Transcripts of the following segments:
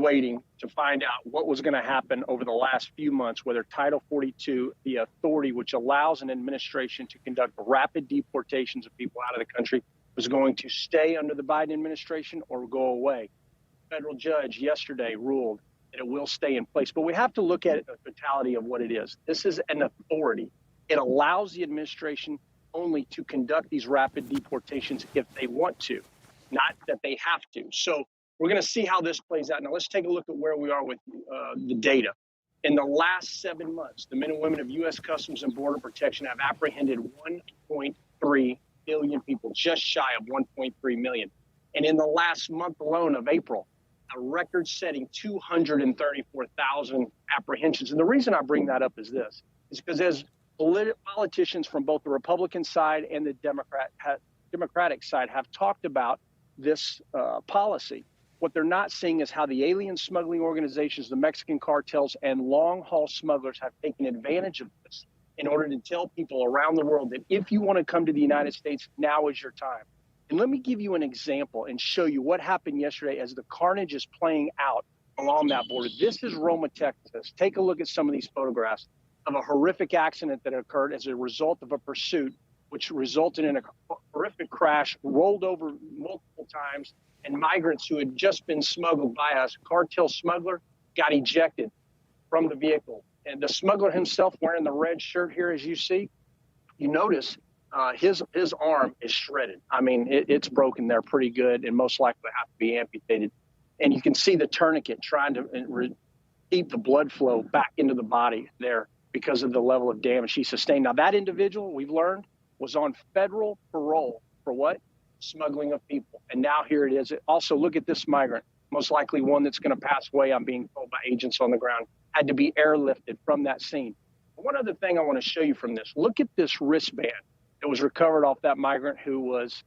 waiting to find out what was going to happen over the last few months, whether Title 42, the authority which allows an administration to conduct rapid deportations of people out of the country, was going to stay under the Biden administration or go away. A federal judge yesterday ruled that it will stay in place. But we have to look at the totality of what it is. This is an authority. It allows the administration only to conduct these rapid deportations if they want to, not that they have to. So we're going to see how this plays out. Now, let's take a look at where we are with the data. In the last 7 months, the men and women of U.S. Customs and Border Protection have apprehended 1.3 million people, just shy of 1.3 million. And in the last month alone of April, a record-setting 234,000 apprehensions. And the reason I bring that up is this, is because as politicians from both the Republican side and the Democratic side have talked about this policy, what they're not seeing is how the alien smuggling organizations, the Mexican cartels, and long-haul smugglers have taken advantage of this in order to tell people around the world that if you want to come to the United States, now is your time. And let me give you an example and show you what happened yesterday as the carnage is playing out along that border. This is Roma, Texas. Take a look at some of these photographs of a horrific accident that occurred as a result of a pursuit, which resulted in a horrific crash, rolled over multiple times, and migrants who had just been smuggled by a cartel smuggler got ejected from the vehicle. And the smuggler himself, wearing the red shirt here, as you see, you notice his arm is shredded. I mean, it's broken there pretty good and most likely have to be amputated. And you can see the tourniquet trying to keep the blood flow back into the body there because of the level of damage he sustained. Now, that individual, we've learned, was on federal parole for what? Smuggling of people. And now here it is. Also, look at this migrant, most likely one that's going to pass away, I'm being told by agents on the ground, had to be airlifted from that scene. One other thing I want to show you from this, look at this wristband that was recovered off that migrant who was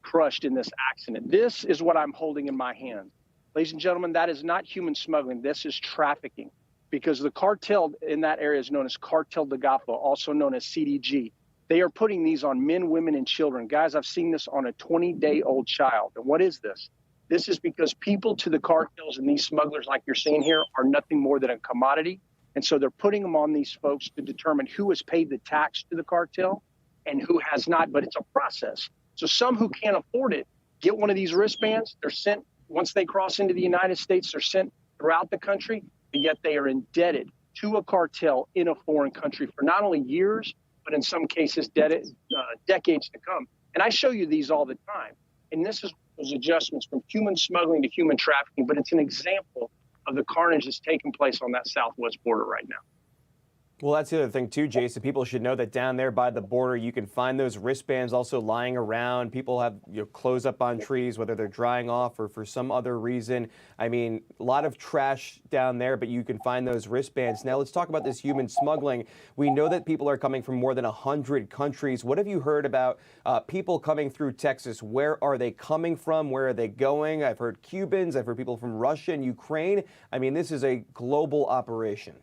crushed in this accident. This is what I'm holding in my hand. Ladies and gentlemen, that is not human smuggling. This is trafficking, because the cartel in that area is known as Cartel de Golfo, also known as CDG. They are putting these on men, women, and children. Guys, I've seen this on a 20-day-old child. And what is this? This is because people to the cartels and these smugglers like you're seeing here are nothing more than a commodity. And so they're putting them on these folks to determine who has paid the tax to the cartel and who has not, but it's a process. So some who can't afford it get one of these wristbands. They're sent, once they cross into the United States, they're sent throughout the country, but yet they are indebted to a cartel in a foreign country for not only years, but in some cases, decades to come. And I show you these all the time. And this is those adjustments from human smuggling to human trafficking, but it's an example of the carnage that's taking place on that southwest border right now. Well, that's the other thing too, Jason. People should know that down there by the border, you can find those wristbands also lying around. People have clothes up on trees, whether they're drying off or for some other reason. I mean, a lot of trash down there, but you can find those wristbands. Now, let's talk about this human smuggling. We know that people are coming from more than 100 countries. What have you heard about people coming through Texas? Where are they coming from? Where are they going? I've heard Cubans. I've heard people from Russia and Ukraine. I mean, this is a global operation.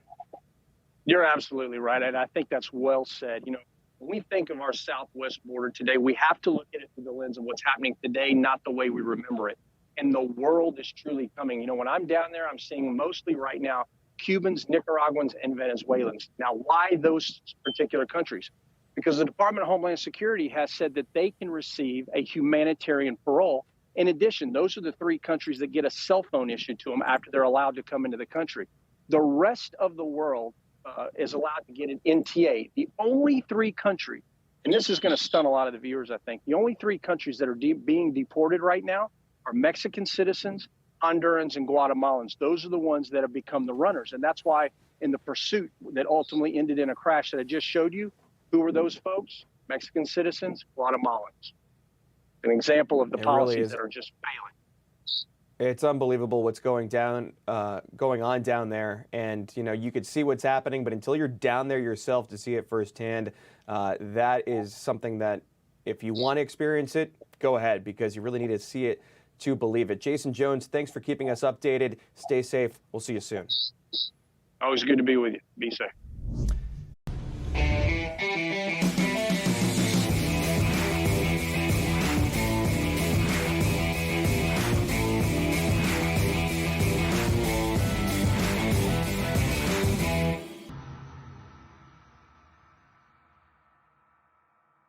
You're absolutely right, and I think that's well said. You know, when we think of our southwest border today, we have to look at it through the lens of what's happening today, not the way we remember it. And the world is truly coming. You know, when I'm down there, I'm seeing mostly right now Cubans, Nicaraguans, and Venezuelans. Now, why those particular countries? Because the Department of Homeland Security has said that they can receive a humanitarian parole. In addition, those are the 3 countries that get a cell phone issued to them after they're allowed to come into the country. The rest of the world is allowed to get an NTA. The only 3 countries, and this is going to stun a lot of the viewers, I think, the only 3 countries that are being deported right now are Mexican citizens, Hondurans, and Guatemalans. Those are the ones that have become the runners. And that's why in the pursuit that ultimately ended in a crash that I just showed you, who were those folks? Mexican citizens, Guatemalans. An example of the policies that are just failing. It's unbelievable what's going on down there, and you could see what's happening, but until you're down there yourself to see it firsthand, that is something that if you want to experience it, go ahead, because you really need to see it to believe it. Jaeson Jones, thanks for keeping us updated. Stay safe. We'll see you soon. Always good to be with you. Be safe.